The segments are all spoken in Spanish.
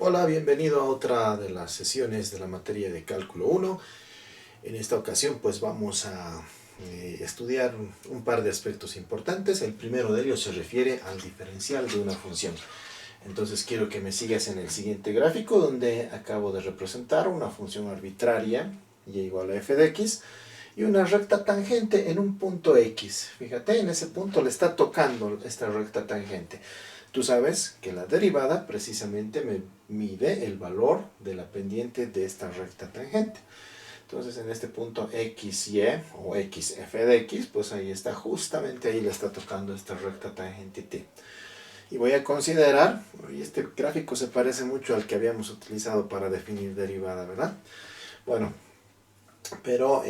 Hola, bienvenido a otra de las sesiones de la materia de cálculo 1. En esta ocasión pues vamos a estudiar un par de aspectos importantes. El primero de ellos se refiere al diferencial de una función. Entonces quiero que me sigas en el siguiente gráfico donde acabo de representar una función arbitraria y igual a f de x y una recta tangente en un punto x. Fíjate, en ese punto le está tocando esta recta tangente. Tú sabes que la derivada precisamente me mide el valor de la pendiente de esta recta tangente. Entonces en este punto xy o xf de x, pues ahí está, justamente ahí le está tocando esta recta tangente t. Y voy a considerar, y este gráfico se parece mucho al que habíamos utilizado para definir derivada, ¿verdad? Bueno, pero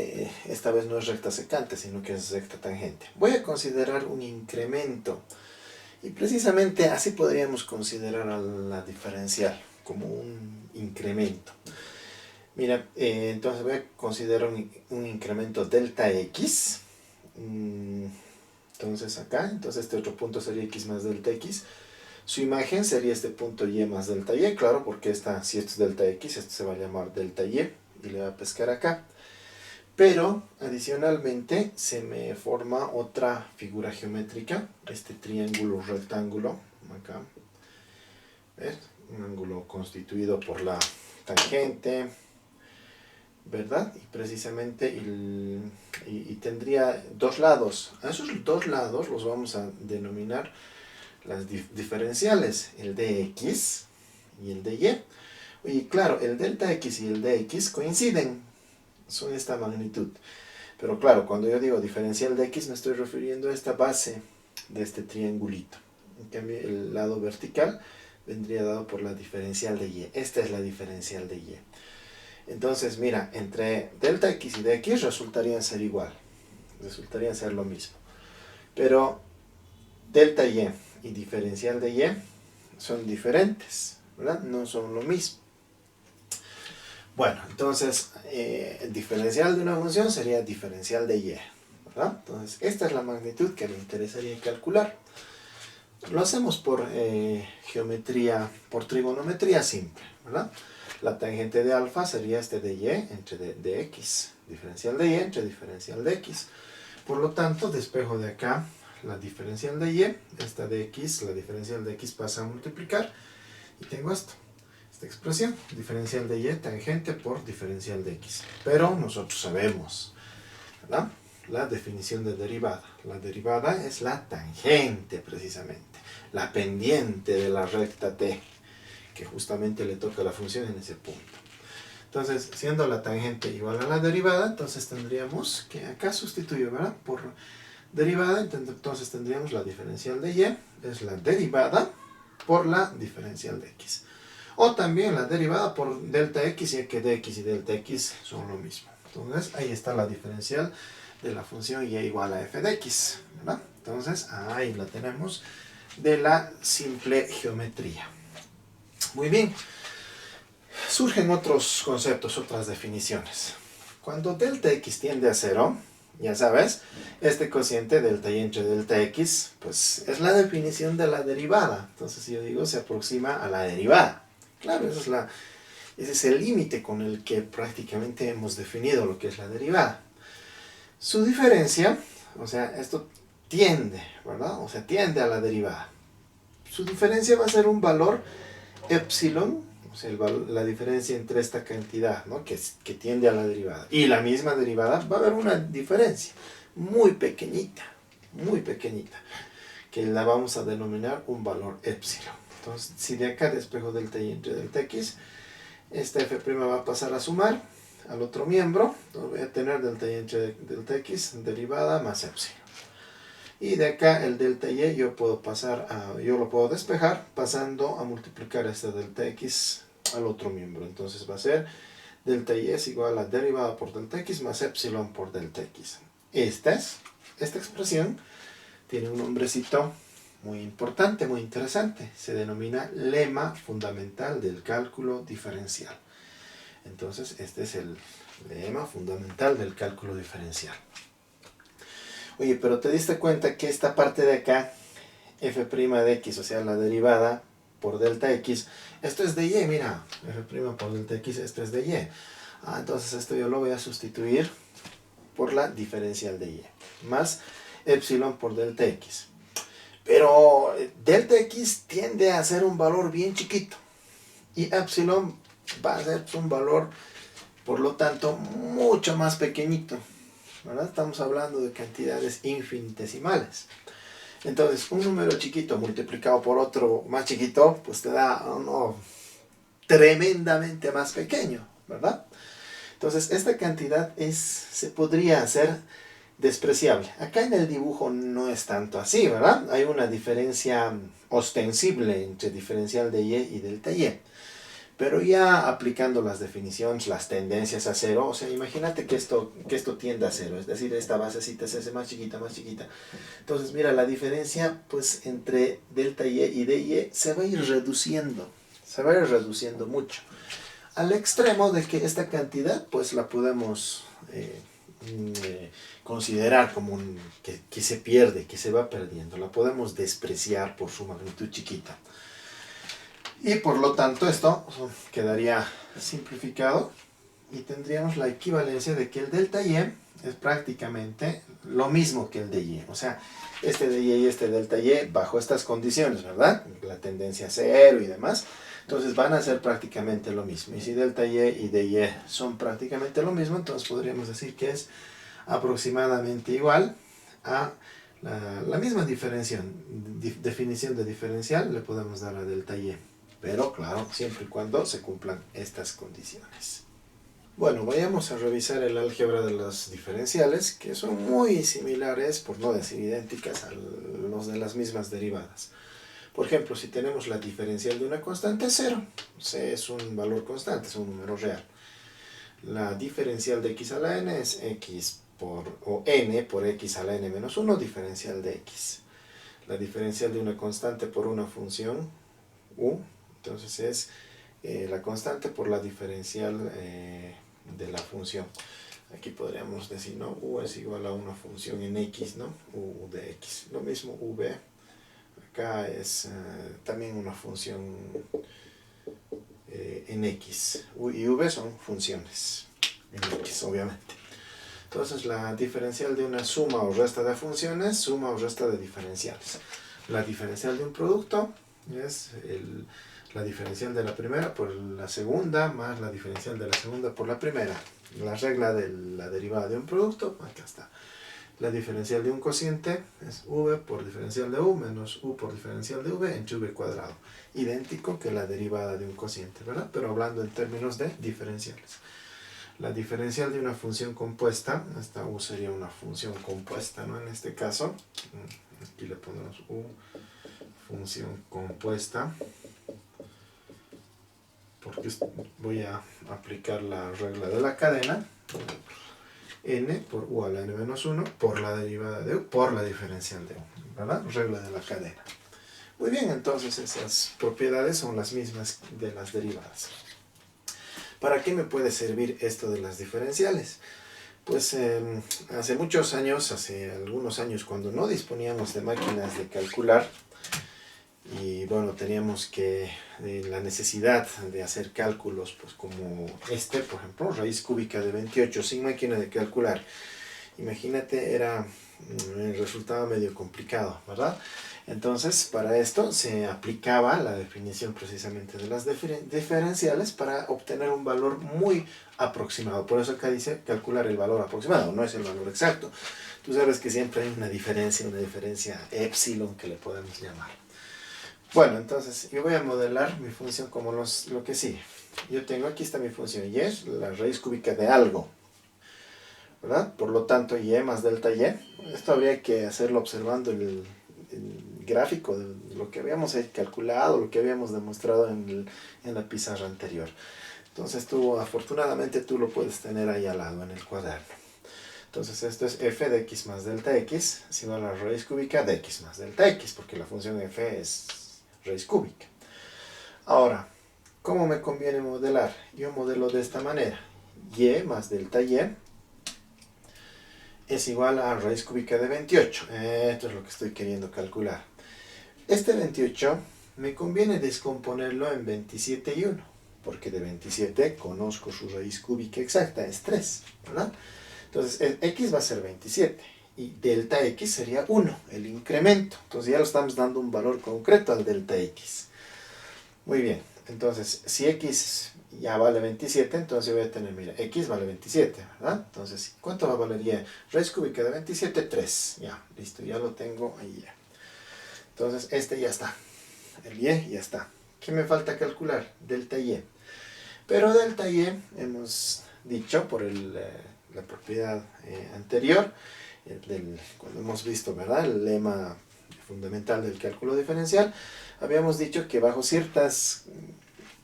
esta vez no es recta secante, sino que es recta tangente. Voy a considerar un incremento. Y precisamente así podríamos considerar a la diferencial, como un incremento. Mira, entonces voy a considerar un incremento delta x. Entonces acá, este otro punto sería x más delta x. Su imagen sería este punto y más delta y, claro, porque si esto es delta x, esto se va a llamar delta y le va a pescar acá. Pero adicionalmente se me forma otra figura geométrica, este triángulo rectángulo, acá, ¿ves? Un ángulo constituido por la tangente, ¿verdad? Y precisamente y tendría dos lados. A esos dos lados los vamos a denominar las diferenciales, el de x y el de y. Y claro, el delta x y el de x coinciden, son esta magnitud. Pero claro, cuando yo digo diferencial de x me estoy refiriendo a esta base de este triangulito. En cambio, el lado vertical vendría dado por la diferencial de y. Esta es la diferencial de y. Entonces, mira, entre delta x y dx resultarían ser igual. Resultarían ser lo mismo. Pero delta y diferencial de y son diferentes, ¿verdad? No son lo mismo. Bueno, entonces, el diferencial de una función sería diferencial de y, ¿verdad? Entonces, esta es la magnitud que me interesaría calcular. Lo hacemos por geometría, por trigonometría simple, ¿verdad? La tangente de alfa sería este de y entre de x, diferencial de y entre diferencial de x. Por lo tanto, despejo de acá la diferencial de y, esta de x, la diferencial de x pasa a multiplicar, y tengo esto. Esta expresión, diferencial de y tangente por diferencial de x. Pero nosotros sabemos, ¿verdad?, la definición de derivada. La derivada es la tangente, precisamente, la pendiente de la recta t, que justamente le toca a la función en ese punto. Entonces, siendo la tangente igual a la derivada, entonces tendríamos que acá sustituyo, ¿verdad?, por derivada, entonces tendríamos la diferencial de y, es la derivada por la diferencial de x. O también la derivada por delta x, ya que dx y delta x son lo mismo. Entonces, ahí está la diferencial de la función y igual a f de x, ¿verdad? Entonces, ahí la tenemos de la simple geometría. Muy bien. Surgen otros conceptos, otras definiciones. Cuando delta x tiende a 0, ya sabes, este cociente delta y entre delta x, pues es la definición de la derivada. Entonces, yo digo, se aproxima a la derivada. Claro, ese es el límite con el que prácticamente hemos definido lo que es la derivada. Su diferencia, o sea, esto tiende, ¿verdad? O sea, tiende a la derivada. Su diferencia va a ser un valor epsilon, o sea, la diferencia entre esta cantidad, ¿no?, que tiende a la derivada, y la misma derivada, va a haber una diferencia muy pequeñita, que la vamos a denominar un valor epsilon. Entonces, si de acá despejo delta y entre delta x, esta f' va a pasar a sumar al otro miembro, entonces voy a tener delta y entre delta x, derivada más epsilon. Y de acá el delta y yo lo puedo despejar pasando a multiplicar este delta x al otro miembro. Entonces va a ser delta y es igual a derivada por delta x más epsilon por delta x. Esta expresión tiene un nombrecito muy importante, muy interesante. Se denomina lema fundamental del cálculo diferencial. Entonces, este es el lema fundamental del cálculo diferencial. Oye, pero te diste cuenta que esta parte de acá, f' de x, o sea, la derivada, por delta x, esto es de y, mira, f' por delta x, esto es de y. Entonces esto yo lo voy a sustituir por la diferencial de y, más epsilon por delta x. Pero delta x tiende a ser un valor bien chiquito, y epsilon va a ser un valor, por lo tanto, mucho más pequeñito, ¿verdad? Estamos hablando de cantidades infinitesimales. Entonces, un número chiquito multiplicado por otro más chiquito, pues te da uno tremendamente más pequeño, ¿verdad? Entonces, esta cantidad se podría hacer despreciable. Acá en el dibujo no es tanto así, ¿verdad? Hay una diferencia ostensible entre diferencial de y y delta y. Pero ya aplicando las definiciones, las tendencias a cero, o sea, imagínate que esto tiende a cero, es decir, esta basecita se hace más chiquita, más chiquita. Entonces, mira, la diferencia pues entre delta y dy se va a ir reduciendo mucho, al extremo de que esta cantidad pues la podemos considerar como que se pierde, que se va perdiendo, la podemos despreciar por su magnitud chiquita. Y por lo tanto esto quedaría simplificado y tendríamos la equivalencia de que el delta y es prácticamente lo mismo que el de y. O sea, este de y este delta y bajo estas condiciones, ¿verdad? La tendencia a cero y demás. Entonces van a ser prácticamente lo mismo. Y si delta y de y son prácticamente lo mismo, entonces podríamos decir que es aproximadamente igual a la misma definición de diferencial le podemos dar a delta y. Pero claro, siempre y cuando se cumplan estas condiciones. Bueno, vayamos a revisar el álgebra de las diferenciales, que son muy similares, por no decir idénticas, a los de las mismas derivadas. Por ejemplo, si tenemos la diferencial de una constante, 0. C es un valor constante, es un número real. La diferencial de x a la n es x o n por x a la n menos 1, diferencial de x. La diferencial de una constante por una función u, entonces es la constante por la diferencial de la función. Aquí podríamos decir, ¿no? U es igual a una función en x, ¿no? U de x. Lo mismo v. Acá es también una función en x. U y v son funciones en x, obviamente. Entonces la diferencial de una suma o resta de funciones, suma o resta de diferenciales. La diferencial de un producto es la diferencial de la primera por la segunda más la diferencial de la segunda por la primera. La regla de la derivada de un producto, acá está. La diferencial de un cociente es v por diferencial de u menos u por diferencial de v entre v cuadrado. Idéntico que la derivada de un cociente, ¿verdad? Pero hablando en términos de diferenciales. La diferencial de una función compuesta, esta u sería una función compuesta, ¿no? En este caso, aquí le ponemos u, función compuesta, porque voy a aplicar la regla de la cadena, n por u a la n menos 1 por la derivada de u por la diferencial de u, ¿verdad? Regla de la cadena. Muy bien, entonces esas propiedades son las mismas de las derivadas. ¿Para qué me puede servir esto de las diferenciales? Pues hace muchos años, hace algunos años, cuando no disponíamos de máquinas de calcular, y bueno, teníamos la necesidad de hacer cálculos, pues como este, por ejemplo, raíz cúbica de 28 sin máquina de calcular. Imagínate, el resultado medio complicado, ¿verdad? Entonces, para esto se aplicaba la definición precisamente de las diferenciales para obtener un valor muy aproximado. Por eso acá dice calcular el valor aproximado, no es el valor exacto. Tú sabes que siempre hay una diferencia epsilon que le podemos llamar. Bueno, entonces yo voy a modelar mi función como lo que sigue. Yo tengo, aquí está mi función y es la raíz cúbica de algo, ¿verdad? Por lo tanto, y más delta y. Esto habría que hacerlo observando el gráfico de lo que habíamos calculado, lo que habíamos demostrado en la pizarra anterior. Entonces afortunadamente tú lo puedes tener ahí al lado en el cuaderno. Entonces esto es f de x más delta x es igual a la raíz cúbica de x más delta x, porque la función f es raíz cúbica. Ahora, ¿cómo me conviene modelar? Yo modelo de esta manera. Y más delta y es igual a raíz cúbica de 28. Esto es lo que estoy queriendo calcular. Este 28 me conviene descomponerlo en 27 y 1, porque de 27 conozco su raíz cúbica exacta, es 3, ¿verdad? Entonces, x va a ser 27, y delta x sería 1, el incremento. Entonces ya le estamos dando un valor concreto al delta x. Muy bien, entonces, si x ya vale 27, entonces voy a tener, mira, x vale 27, ¿verdad? Entonces, ¿cuánto va a valer y? Raíz cúbica de 27, 3. Ya, listo, ya lo tengo ahí ya. Entonces, este ya está. El y ya está. ¿Qué me falta calcular? Delta y. Pero delta y hemos dicho por la propiedad anterior, cuando hemos visto, ¿verdad?, el lema fundamental del cálculo diferencial, habíamos dicho que bajo ciertas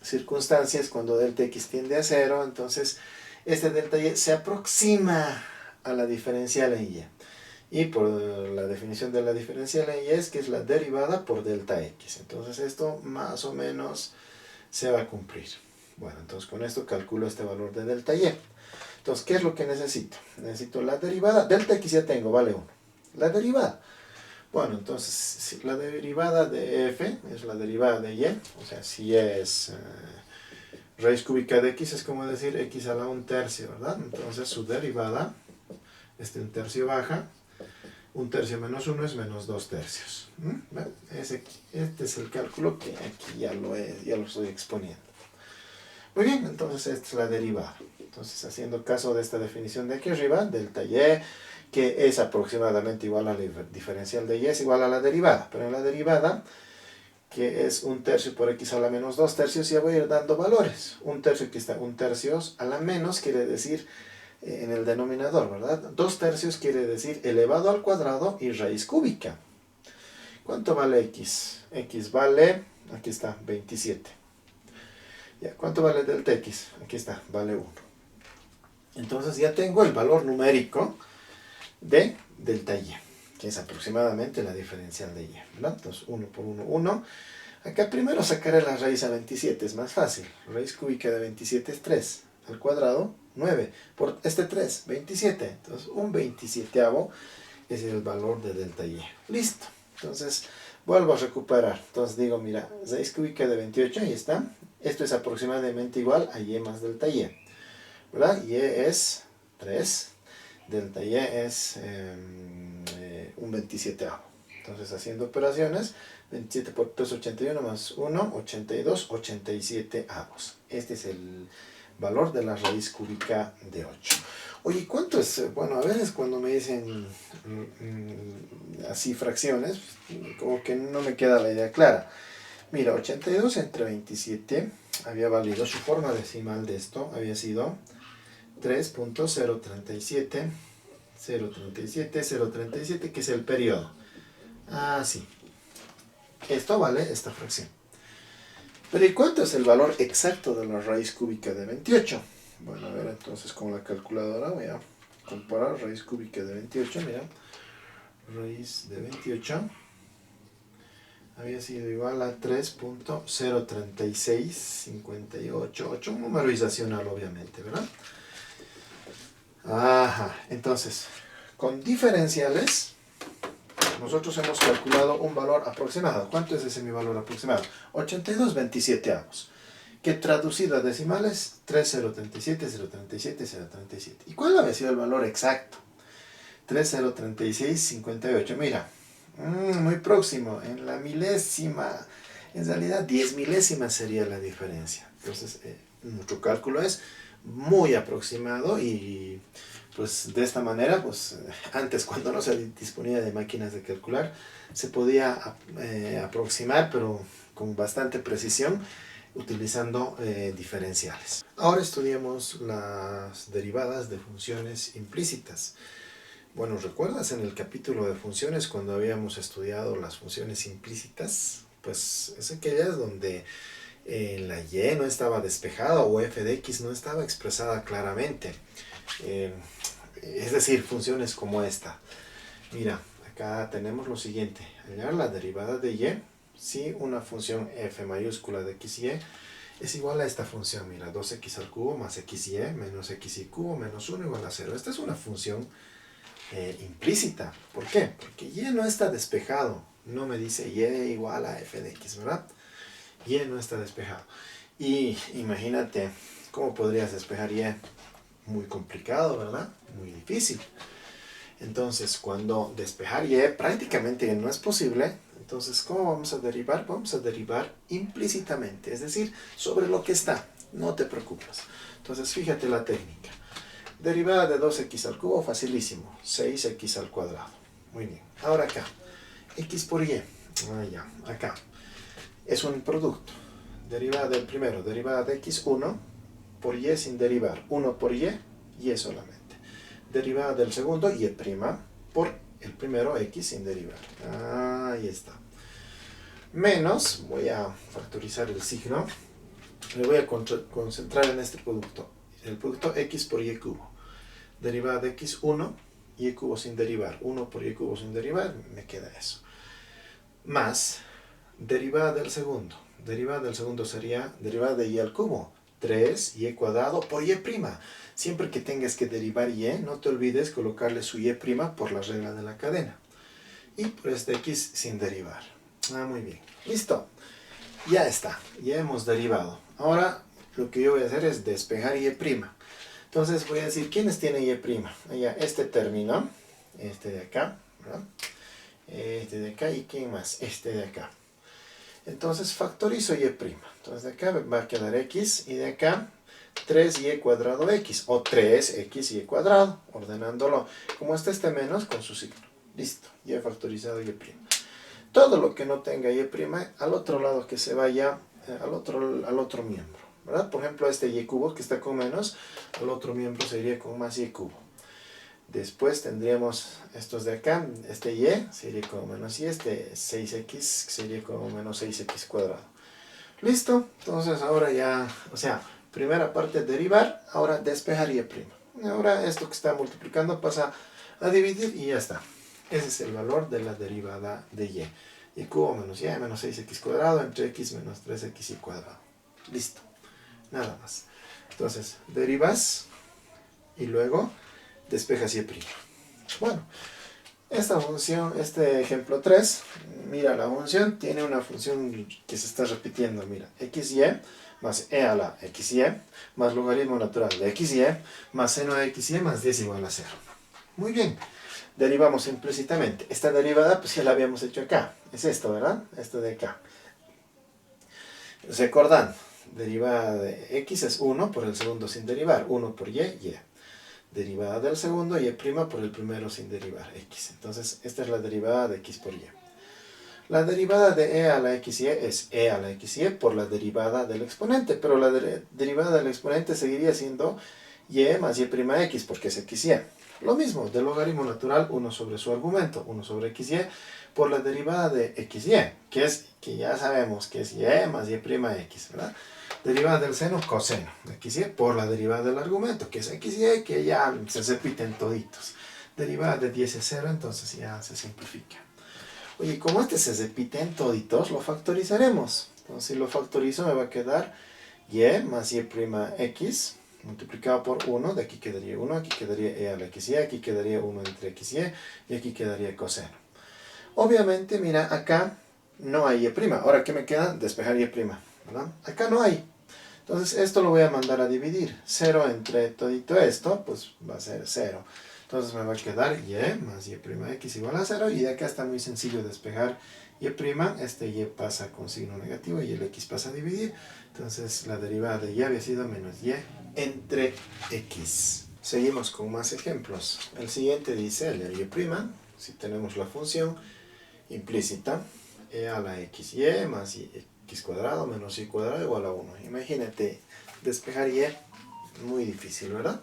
circunstancias, cuando delta x tiende a 0, entonces este delta y se aproxima a la diferencial en y. Y por la definición de la diferencial en y es que es la derivada por delta x. Entonces esto más o menos se va a cumplir. Bueno, entonces con esto calculo este valor de delta y. Entonces, ¿qué es lo que necesito? Necesito la derivada. Delta x ya tengo, vale 1. La derivada. Bueno, entonces, si la derivada de f es la derivada de y, o sea, si es raíz cúbica de x, es como decir x a la 1/3, ¿verdad? Entonces, su derivada, 1/3 baja, 1/3 menos 1 es menos 2/3. Este es el cálculo que aquí ya lo estoy exponiendo. Muy bien, entonces esta es la derivada. Entonces, haciendo caso de esta definición de aquí arriba, delta y, que es aproximadamente igual a la diferencial de y, es igual a la derivada. Pero en la derivada, que es 1/3 por x a la menos 2/3, ya voy a ir dando valores. 1/3, aquí está, 1/3 a la menos quiere decir en el denominador, ¿verdad? 2/3 quiere decir elevado al cuadrado y raíz cúbica. ¿Cuánto vale x? X vale, aquí está, 27. Ya, ¿cuánto vale delta x? Aquí está, vale 1. Entonces ya tengo el valor numérico de delta y, que es aproximadamente la diferencial de y, ¿verdad? Entonces 1 por 1, 1. Acá primero sacaré la raíz a 27, es más fácil. Raíz cúbica de 27 es 3. Al cuadrado, 9. Por este 3, 27. Entonces un 27avo es el valor de delta y. Listo. Entonces vuelvo a recuperar. Entonces digo, mira, raíz cúbica de 28, ahí está. Esto es aproximadamente igual a y más delta y, ¿verdad? Y es 3, delta y es un 27avo. Entonces, haciendo operaciones, 27 por 3, 81 más 1, 82, 87avos. Este es el valor de la raíz cúbica de 8. Oye, ¿cuánto es? Bueno, a veces cuando me dicen así fracciones, como que no me queda la idea clara. Mira, 82 entre 27 había valido, su forma decimal de esto había sido 3.037, 037, 037, que es el periodo. Ah, sí. Esto vale esta fracción. Pero ¿y cuánto es el valor exacto de la raíz cúbica de 28? Bueno, a ver, entonces con la calculadora voy a comparar raíz cúbica de 28, mira. Raíz de 28 había sido igual a 3.03658, un número irracional obviamente, ¿verdad? Ajá, entonces, con diferenciales, nosotros hemos calculado un valor aproximado. ¿Cuánto es ese mi valor aproximado? 82/27avos. Que traducido a decimales, 3.037, 037, 037. ¿Y cuál había sido el valor exacto? 3.03658. Mira, muy próximo, en la milésima, en realidad 10 milésimas sería la diferencia. Entonces, nuestro cálculo es muy aproximado y pues de esta manera, pues antes cuando no se disponía de máquinas de calcular, se podía aproximar, pero con bastante precisión, utilizando diferenciales. Ahora estudiamos las derivadas de funciones implícitas. Bueno, ¿recuerdas en el capítulo de funciones cuando habíamos estudiado las funciones implícitas? Pues es aquellas donde la y no estaba despejada o f de x no estaba expresada claramente. Es decir, funciones como esta. Mira, acá tenemos lo siguiente. Hallar la derivada de y si una función f mayúscula de x y es igual a esta función. Mira, 2x al cubo más xy menos xy cubo menos 1 igual a 0. Esta es una función implícita. ¿Por qué? Porque y no está despejado. No me dice y igual a f de x, ¿verdad? Y no está despejado. Y imagínate, ¿cómo podrías despejar y? Muy complicado, ¿verdad? Muy difícil. Entonces, cuando despejar y prácticamente no es posible, entonces, ¿cómo vamos a derivar? Vamos a derivar implícitamente, es decir, sobre lo que está. No te preocupes. Entonces, fíjate la técnica. Derivada de 2x al cubo, facilísimo. 6x al cuadrado. Muy bien. Ahora acá. X por y. Ya, acá. Es un producto. Derivada del primero, derivada de x1 por y sin derivar. 1 por y solamente. Derivada del segundo, y' por el primero, x sin derivar. Ahí está. Menos, voy a factorizar el signo. Me voy a concentrar en este producto. El producto x por y cubo. Derivada de x1, y cubo sin derivar. 1 por y cubo sin derivar, me queda eso. Más derivada del segundo. Derivada del segundo sería derivada de y al cubo. 3y cuadrado por y'. Siempre que tengas que derivar y, no te olvides colocarle su y' por la regla de la cadena. Y por este x sin derivar. Muy bien. Listo. Ya está. Ya hemos derivado. Ahora lo que yo voy a hacer es despejar y'. Entonces voy a decir, ¿quiénes tienen y'? Allá, este término. Este de acá. ¿verdad? Este de acá. ¿Y quién más? Este de acá. Entonces factorizo y'. Entonces de acá va a quedar x y de acá 3y cuadrado x o 3xy cuadrado, ordenándolo como está este menos con su signo. Listo, ya he factorizado y'. Todo lo que no tenga y', al otro lado que se vaya al otro miembro, ¿verdad? Por ejemplo, este y cubo que está con menos, al otro miembro sería con más y cubo. Después tendríamos estos de acá, este y sería como menos y, este 6x sería como menos 6x cuadrado. Listo, entonces ahora ya, o sea, primera parte derivar, ahora despejar y'. Ahora esto que está multiplicando pasa a dividir y ya está. Ese es el valor de la derivada de y. Y cubo menos y menos 6x cuadrado entre x menos 3xy cuadrado. Listo, nada más. Entonces, derivas y luego despejas y'. Bueno, esta función, este ejemplo 3, mira, la función tiene una función que se está repitiendo, mira, xy más a la xy más logaritmo natural de xy más seno de xy más 10 igual a 0. Muy bien, derivamos implícitamente. Esta derivada pues ya la habíamos hecho acá, es esto, ¿verdad? Esto de acá. Recordando, derivada de x es 1 por el segundo sin derivar, 1 por y. Derivada del segundo, y' por el primero sin derivar, x. Entonces, esta es la derivada de x por y. La derivada de a la xy es a la xy por la derivada del exponente, pero la derivada del exponente seguiría siendo y más y' x, porque es xy. Lo mismo, del logaritmo natural, 1 sobre su argumento, 1 sobre xy, por la derivada de xy, que ya sabemos que es y más y' x, ¿verdad? Derivada del seno, coseno de xy por la derivada del argumento, que es xy, que ya se repiten toditos. Derivada de 10 es 0, entonces ya se simplifica. Oye, como este se repite en toditos, lo factorizaremos. Entonces, si lo factorizo, me va a quedar y más y' x multiplicado por 1, de aquí quedaría 1, aquí quedaría e a la xy, aquí quedaría 1 entre xy, y aquí quedaría coseno. Obviamente, mira, acá no hay y'. Ahora, ¿qué me queda? Despejar y', ¿verdad? Acá no hay. Entonces, esto lo voy a mandar a dividir. 0 entre todito esto, pues va a ser 0. Entonces me va a quedar y más y' x igual a 0. Y de acá está muy sencillo despejar y'. Este y pasa con signo negativo y el x pasa a dividir. Entonces la derivada de y había sido menos y entre x. Seguimos con más ejemplos. El siguiente dice el de y'. Si tenemos la función implícita, e a la xy más x cuadrado menos y cuadrado igual a 1. Imagínate, despejar y muy difícil, ¿verdad?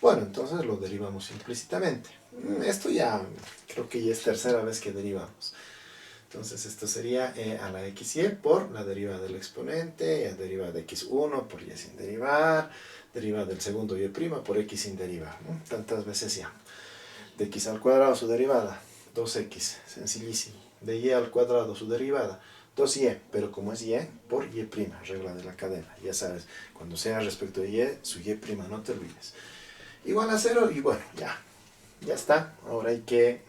Bueno, entonces lo derivamos implícitamente. Esto ya creo que ya es tercera vez que derivamos. Entonces esto sería e a la xy por la derivada del exponente, la derivada de x1 por y sin derivar, derivada del segundo y' por x sin derivar, ¿no? Tantas veces ya. De x al cuadrado su derivada, 2x, sencillísimo. De y al cuadrado su derivada, 2y, pero como es y, por y', regla de la cadena. Ya sabes, cuando sea respecto de y, su y', no te olvides. Igual a 0 y bueno, ya está. Ahora hay que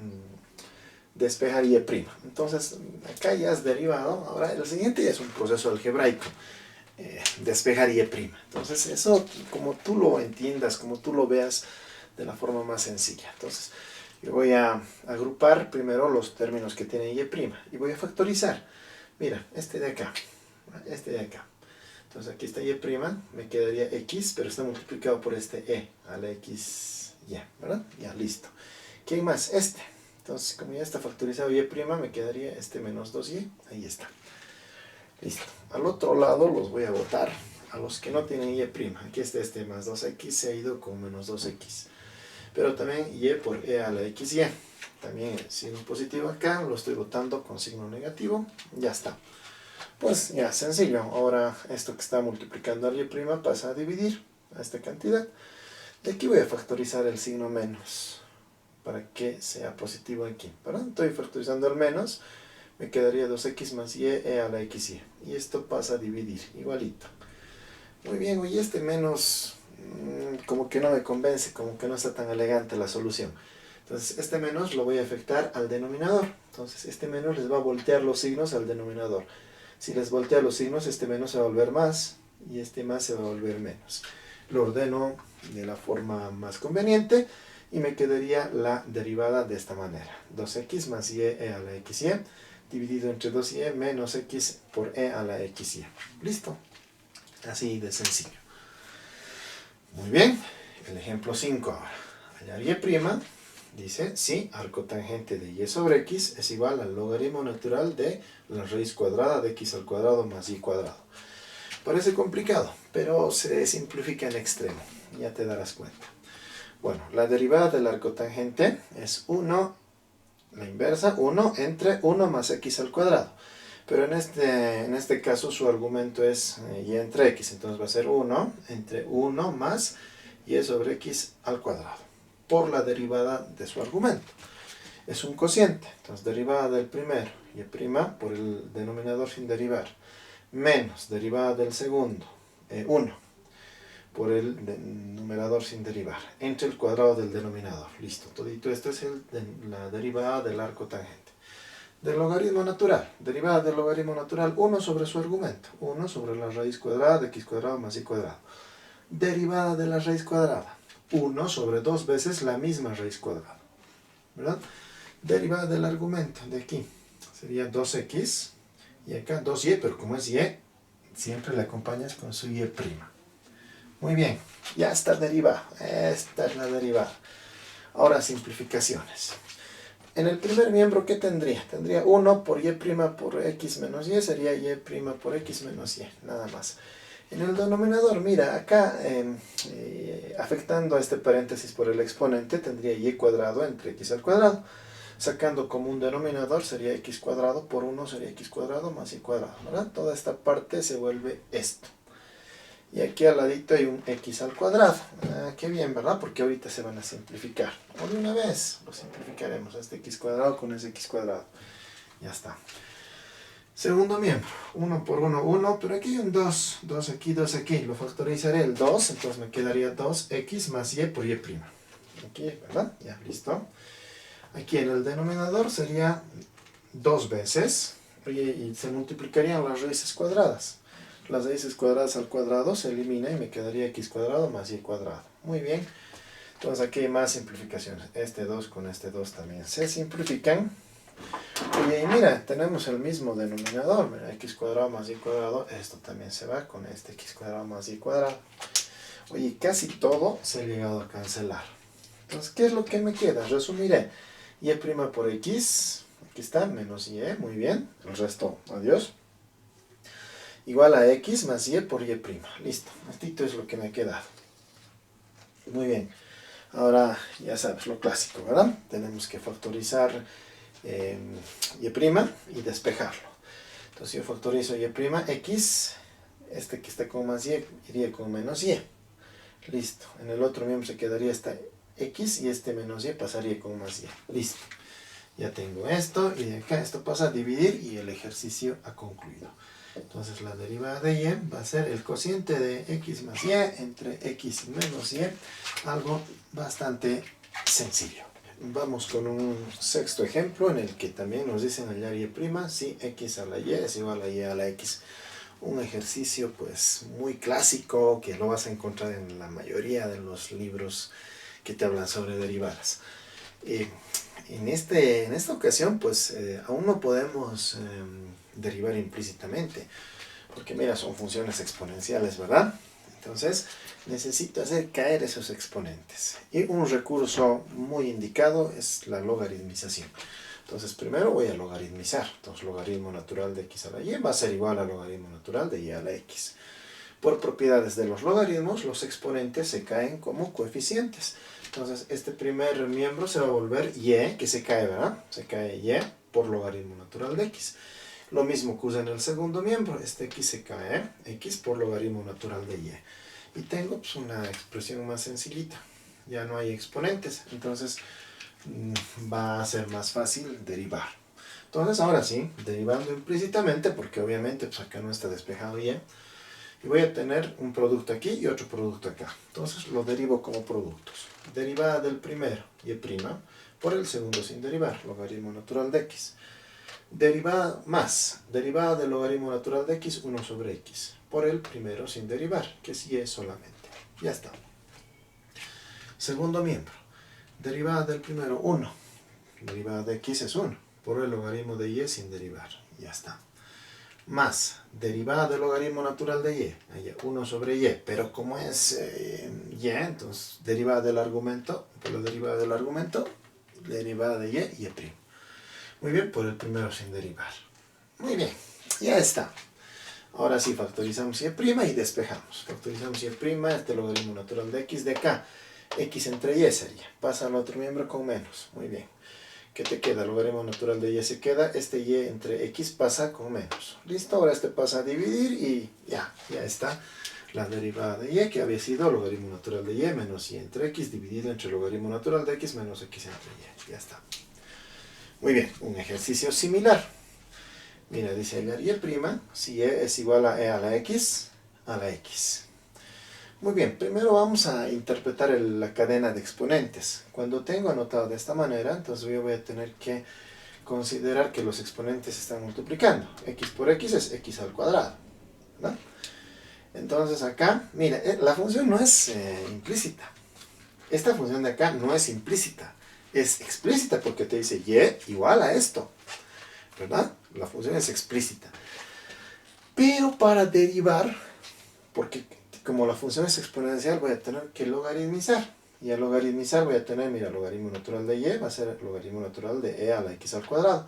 despejar y'. Entonces, acá ya has derivado. Ahora, el siguiente ya es un proceso algebraico. Despejar y'. Entonces, eso, como tú lo entiendas, como tú lo veas de la forma más sencilla. Entonces, yo voy a agrupar primero los términos que tienen y' y voy a factorizar. Mira, este de acá, este de acá. Entonces, aquí está y', me quedaría x, pero está multiplicado por este e a la x, y, ¿verdad? Ya, listo. ¿Quién más? Este. Entonces, como ya está factorizado y', me quedaría este menos 2y. Ahí está. Listo. Al otro lado los voy a botar a los que no tienen y'. Aquí está este más 2x, se ha ido con menos 2x. Pero también y por e a la xy. También el signo positivo acá, lo estoy botando con signo negativo. Ya está. Pues ya, sencillo. Ahora esto que está multiplicando al y' pasa a dividir a esta cantidad. De aquí voy a factorizar el signo menos para que sea positivo aquí. ¿Verdad? Estoy factorizando el menos, me quedaría 2x más y e a la xy. Y esto pasa a dividir, igualito. Muy bien, y este menos como que no me convence, como que no está tan elegante la solución. Entonces este menos lo voy a afectar al denominador. Entonces este menos les va a voltear los signos al denominador. Si les voltea los signos, este menos se va a volver más y este más se va a volver menos. Lo ordeno de la forma más conveniente y me quedaría la derivada de esta manera. 2x más y e a la xy dividido entre 2y menos x por e a la xy. Listo. Así de sencillo. Muy bien. El ejemplo 5 ahora. Hallar y'. Dice, si arco tangente de y sobre x es igual al logaritmo natural de la raíz cuadrada de x al cuadrado más y cuadrado. Parece complicado, pero se simplifica en extremo. Ya te darás cuenta. Bueno, la derivada del arco tangente es 1, la inversa, 1 entre 1 más x al cuadrado. Pero en este caso su argumento es y entre x, entonces va a ser 1 entre 1 más y sobre x al cuadrado, por la derivada de su argumento. Es un cociente, entonces derivada del primero, y' por el denominador sin derivar, menos derivada del segundo, 1, por el numerador sin derivar, entre el cuadrado del denominador. Listo, todito esto es la derivada del arco tangente. Del logaritmo natural, derivada del logaritmo natural, 1 sobre su argumento, 1 sobre la raíz cuadrada de x cuadrado más y cuadrado. Derivada de la raíz cuadrada, 1 sobre 2 veces la misma raíz cuadrada, ¿verdad? Derivada del argumento de aquí sería 2x y acá 2y, pero como es y, siempre le acompañas con su y'. Muy bien, ya está derivada. Esta es la derivada. Ahora simplificaciones. En el primer miembro, ¿qué tendría? Tendría 1 por y' por x menos y, sería y' por x menos y, nada más. En el denominador, mira, acá afectando a este paréntesis por el exponente, tendría y cuadrado entre x al cuadrado. Sacando como un denominador sería x cuadrado por 1 sería x cuadrado más y cuadrado, ¿verdad? Toda esta parte se vuelve esto. Y aquí al ladito hay un x al cuadrado. Qué bien, ¿verdad? Porque ahorita se van a simplificar. O de una vez lo simplificaremos. Este x cuadrado con ese x cuadrado. Ya está. Segundo miembro. 1 por 1, 1. Pero aquí hay un 2. 2 aquí, 2 aquí. Lo factorizaré el 2. Entonces me quedaría 2x más y por y'. Aquí, ¿verdad? Ya, listo. Aquí en el denominador sería 2 veces. Y se multiplicarían las raíces cuadradas. Las raíces cuadradas al cuadrado se elimina y me quedaría x cuadrado más y cuadrado. Muy bien. Entonces aquí hay más simplificaciones. Este 2 con este 2 también se simplifican. Oye, y mira, tenemos el mismo denominador. Mira, x cuadrado más y cuadrado. Esto también se va con este x cuadrado más y cuadrado. Oye, casi todo se ha llegado a cancelar. Entonces, ¿qué es lo que me queda? Resumiré. Y' por x. Aquí está, menos y, muy bien. El resto, adiós. Igual a x más y por y'. Listo, esto es lo que me ha quedado. Muy bien. Ahora ya sabes lo clásico, ¿verdad? Tenemos que factorizar y' y despejarlo. Entonces yo factorizo y', x, este que está con más y iría con menos y. Listo. En el otro miembro se quedaría esta x y este menos y pasaría con más y. Listo. Ya tengo esto y de acá esto pasa a dividir y el ejercicio ha concluido. Entonces la derivada de y va a ser el cociente de x más y entre x menos y, algo bastante sencillo. Vamos con un sexto ejemplo en el que también nos dicen hallar y' si x a la y es igual a y a la x. Un ejercicio pues muy clásico que lo vas a encontrar en la mayoría de los libros que te hablan sobre derivadas. En esta ocasión pues aún no podemos derivar implícitamente, porque mira, son funciones exponenciales, ¿verdad? Entonces necesito hacer caer esos exponentes. Y un recurso muy indicado es la logaritmización. Entonces primero voy a logaritmizar. Entonces logaritmo natural de x a la y va a ser igual al logaritmo natural de y a la x. Por propiedades de los logaritmos, los exponentes se caen como coeficientes. Entonces este primer miembro se va a volver y, que se cae, ¿verdad? Se cae y por logaritmo natural de x. Lo mismo que usa en el segundo miembro, este x se cae, x por logaritmo natural de y. Y tengo pues, una expresión más sencillita, ya no hay exponentes, entonces va a ser más fácil derivar. Entonces ahora sí, derivando implícitamente, porque obviamente pues acá no está despejado y voy a tener un producto aquí y otro producto acá. Entonces lo derivo como productos. Derivada del primero, y' por el segundo sin derivar, logaritmo natural de x. Derivada del logaritmo natural de x, 1 sobre x, por el primero sin derivar, que es y solamente. Ya está. Segundo miembro. Derivada del primero, 1. Derivada de x es 1, por el logaritmo de y sin derivar. Ya está. Más, derivada del logaritmo natural de y, 1 sobre y, pero como es y, entonces derivada del argumento, por la derivada del argumento, derivada de y'. Muy bien, por el primero sin derivar. Muy bien, ya está. Ahora sí, factorizamos y' y despejamos. Factorizamos y', este logaritmo natural de x de acá. X entre y sería. Pasa al otro miembro con menos. Muy bien. ¿Qué te queda? El logaritmo natural de y se queda. Este y entre x pasa con menos. Listo, ahora este pasa a dividir y ya está. La derivada de y, que había sido logaritmo natural de y menos y entre x dividido entre logaritmo natural de x menos x entre y. Ya está. Muy bien, un ejercicio similar. Mira, dice hallar y' si y es igual a a la x a la x. Muy bien, primero vamos a interpretar la cadena de exponentes. Cuando tengo anotado de esta manera, entonces yo voy a tener que considerar que los exponentes se están multiplicando. X por x es x al cuadrado, ¿no? Entonces acá, mira, la función no es implícita. Esta función de acá no es implícita, es explícita porque te dice y igual a esto, ¿verdad? La función es explícita. Pero para derivar, porque como la función es exponencial, voy a tener que logaritmizar. Y al logaritmizar voy a tener, mira, logaritmo natural de y va a ser el logaritmo natural de e a la x al cuadrado.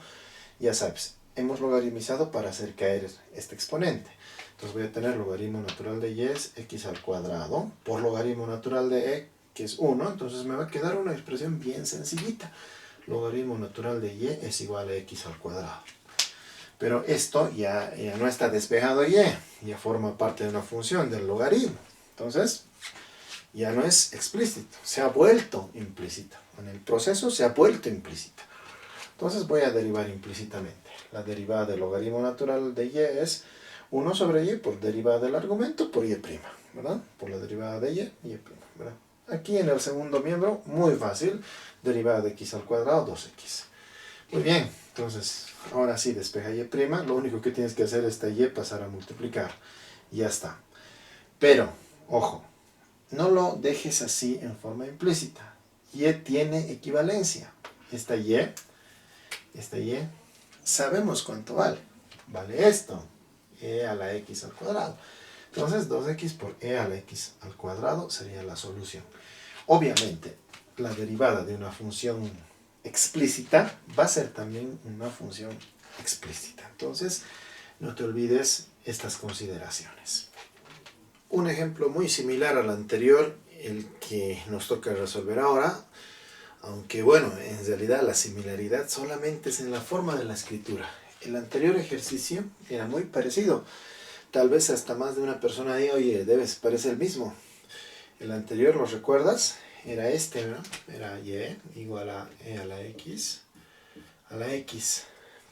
Ya sabes, hemos logaritmizado para hacer caer este exponente. Entonces voy a tener logaritmo natural de y es x al cuadrado por logaritmo natural de e, que es 1. Entonces me va a quedar una expresión bien sencillita. Logaritmo natural de y es igual a x al cuadrado. Pero esto ya no está despejado ya forma parte de una función del logaritmo. Entonces, ya no es explícito, se ha vuelto implícito. En el proceso se ha vuelto implícito. Entonces voy a derivar implícitamente. La derivada del logaritmo natural de y es 1 sobre y por derivada del argumento por y', ¿verdad? Por la derivada de y', ¿verdad? Aquí en el segundo miembro, muy fácil, derivada de x al cuadrado, 2x. Muy bien, entonces, ahora sí, despeja y', lo único que tienes que hacer es esta y pasar a multiplicar. Y ya está. Pero, ojo, no lo dejes así en forma implícita. Y tiene equivalencia. Esta y, sabemos cuánto vale. Vale esto, e a la x al cuadrado. Entonces, 2x por e a la x al cuadrado sería la solución. Obviamente, la derivada de una función explícita va a ser también una función explícita. Entonces, no te olvides estas consideraciones. Un ejemplo muy similar al anterior, el que nos toca resolver ahora, aunque bueno, en realidad la similaridad solamente es en la forma de la escritura. El anterior ejercicio era muy parecido. Tal vez hasta más de una persona diga, oye, parece el mismo. El anterior, ¿lo recuerdas? Era este, ¿no? Era y igual a e a la x,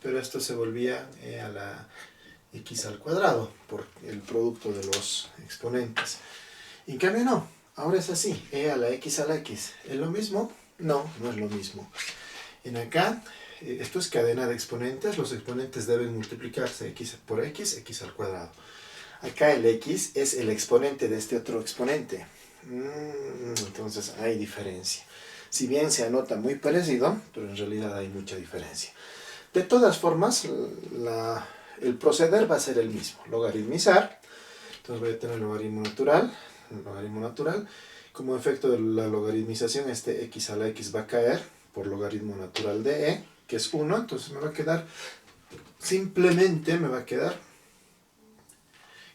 pero esto se volvía e a la x al cuadrado por el producto de los exponentes. En cambio no, ahora es así, e a la x es lo mismo, No, no es lo mismo. En acá, esto es cadena de exponentes, los exponentes deben multiplicarse, x por x, x al cuadrado. Acá el x es el exponente de este otro exponente. Entonces hay diferencia. Si bien se anota muy parecido, pero en realidad hay mucha diferencia. De todas formas, el proceder va a ser el mismo. Logaritmizar. Entonces voy a tener logaritmo natural. Como efecto de la logaritmización, este x a la x va a caer por logaritmo natural de e, que es 1. Entonces me va a quedar, simplemente me va a quedar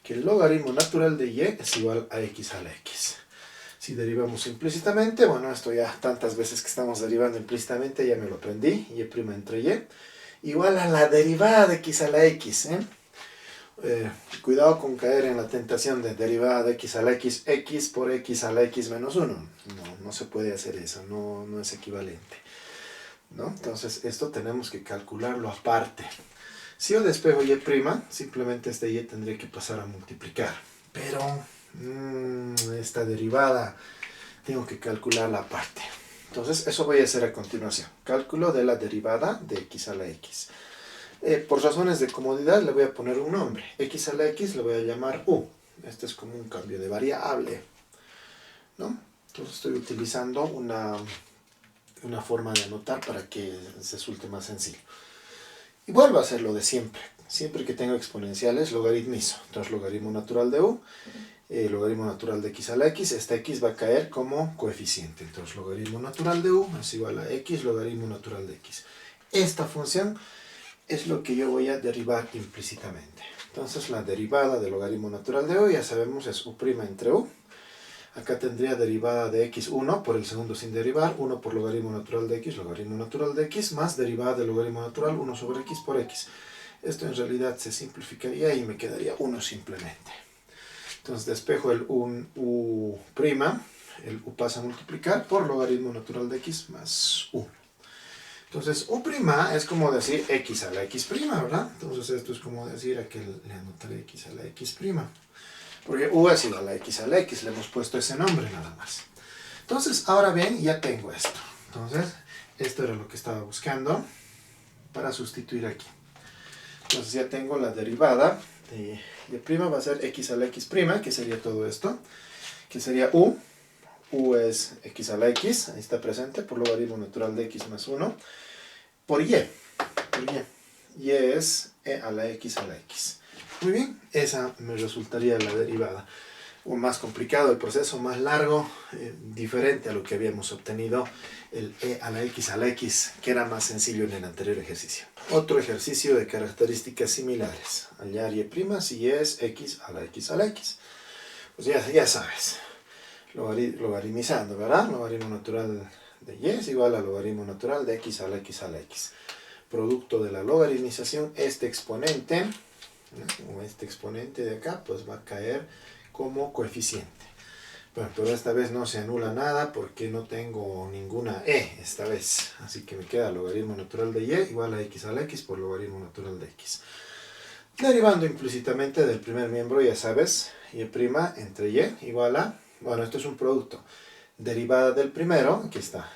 que el logaritmo natural de y es igual a x a la x. Si derivamos implícitamente, bueno, esto ya tantas veces que estamos derivando implícitamente ya me lo aprendí, y' entre y, igual a la derivada de x a la x. Cuidado con caer en la tentación de derivada de x a la x, x por x a la x menos 1. No se puede hacer eso, no es equivalente, ¿no? Entonces esto tenemos que calcularlo aparte. Si yo despejo y', simplemente este y tendría que pasar a multiplicar. Pero esta derivada tengo que calcularla aparte. Entonces eso voy a hacer a continuación. Cálculo de la derivada de x a la x. Por razones de comodidad le voy a poner un nombre. X a la x le voy a llamar u. Este es como un cambio de variable, ¿no? Entonces estoy utilizando una forma de anotar para que resulte más sencillo. Y vuelvo a hacer lo de siempre. Siempre que tengo exponenciales, logaritmizo. Entonces, logaritmo natural de u, logaritmo natural de x a la x. Esta x va a caer como coeficiente. Entonces, logaritmo natural de u es igual a x, logaritmo natural de x. Esta función es lo que yo voy a derivar implícitamente. Entonces, la derivada del logaritmo natural de u, ya sabemos, es u' entre u. Acá tendría derivada de x1 por el segundo sin derivar, 1 por logaritmo natural de x, logaritmo natural de x, más derivada del logaritmo natural, 1 sobre x por x. Esto en realidad se simplificaría y me quedaría 1 simplemente. Entonces despejo el u', el u pasa a multiplicar por logaritmo natural de x más u. Entonces u' es como decir x a la x', ¿verdad? Entonces esto es como decir, aquí le anotaré x a la x'. Porque u es igual a x a la x, le hemos puesto ese nombre nada más. Entonces, ahora bien, ya tengo esto. Entonces, esto era lo que estaba buscando para sustituir aquí. Entonces ya tengo la derivada de y' va a ser x a la x', que sería todo esto, que sería u. U es x a la x, ahí está presente, por logaritmo natural de x más 1, por y. Y es e a la x a la x. Muy bien, esa me resultaría la derivada. O más complicado el proceso, más largo, diferente a lo que habíamos obtenido, el e a la x, que era más sencillo en el anterior ejercicio. Otro ejercicio de características similares. Hallar y' si es x a la x. Pues ya sabes, logaritmizando, ¿verdad? Logaritmo natural de y es igual a logaritmo natural de x a la x. Producto de la logaritmización, este exponente, ¿no? O este exponente de acá, pues va a caer como coeficiente. Bueno, pero esta vez no se anula nada porque no tengo ninguna e esta vez. Así que me queda logaritmo natural de y igual a x a la x por logaritmo natural de x. Derivando implícitamente del primer miembro, ya sabes, y' entre y igual a, bueno, esto es un producto. Derivada del primero, aquí está,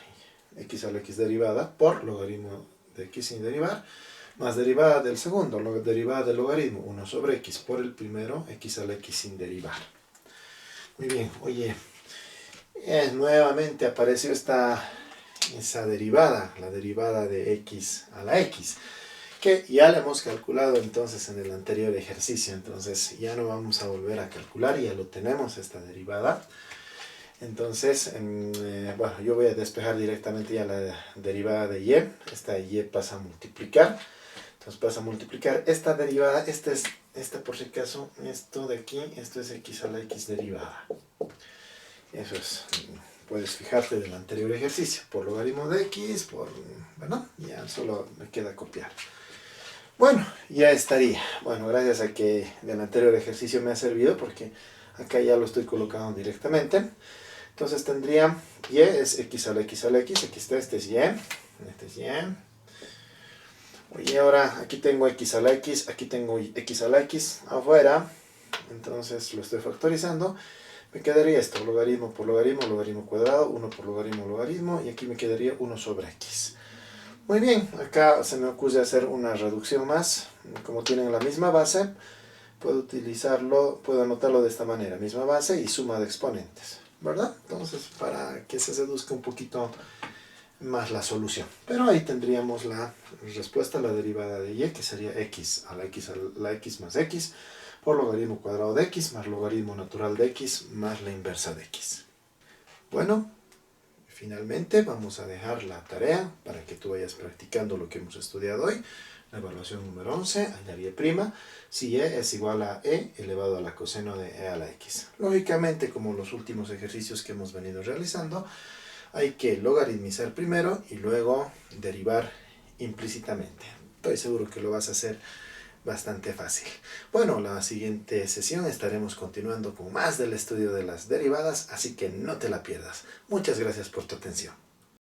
x a la x derivada por logaritmo de x sin derivar, más derivada del segundo, derivada del logaritmo, 1 sobre x por el primero, x a la x sin derivar. Muy bien, oye, nuevamente apareció esa derivada, la derivada de x a la x, que ya la hemos calculado entonces en el anterior ejercicio, entonces ya no vamos a volver a calcular, ya lo tenemos esta derivada. Entonces, bueno, yo voy a despejar directamente ya la derivada de y, esta y pasa a multiplicar. Entonces pasa a multiplicar esta derivada, esta por si acaso, esto de aquí, esto es x a la x derivada. Eso es, puedes fijarte del anterior ejercicio, por logaritmo de x, bueno, ya solo me queda copiar. Bueno, ya estaría. Bueno, gracias a que del anterior ejercicio me ha servido, porque acá ya lo estoy colocando directamente. Entonces tendría y es x a la x, aquí está, este es y. Y ahora aquí tengo x a la x, aquí tengo x a la x afuera, entonces lo estoy factorizando. Me quedaría esto, logaritmo por logaritmo, logaritmo cuadrado, 1 por logaritmo, logaritmo, y aquí me quedaría 1 sobre x. Muy bien, acá se me ocurre hacer una reducción más. Como tienen la misma base, puedo anotarlo de esta manera, misma base y suma de exponentes, ¿verdad? Entonces, para que se seduzca un poquito más la solución. Pero ahí tendríamos la respuesta, la derivada de y, que sería x a la x más x, por logaritmo cuadrado de x, más logaritmo natural de x, más la inversa de x. Bueno, finalmente vamos a dejar la tarea para que tú vayas practicando lo que hemos estudiado hoy. La evaluación número 11, añadir prima, si e es igual a e elevado a la coseno de e a la x. Lógicamente, como los últimos ejercicios que hemos venido realizando, hay que logaritmizar primero y luego derivar implícitamente. Estoy seguro que lo vas a hacer bastante fácil. Bueno, la siguiente sesión estaremos continuando con más del estudio de las derivadas, así que no te la pierdas. Muchas gracias por tu atención.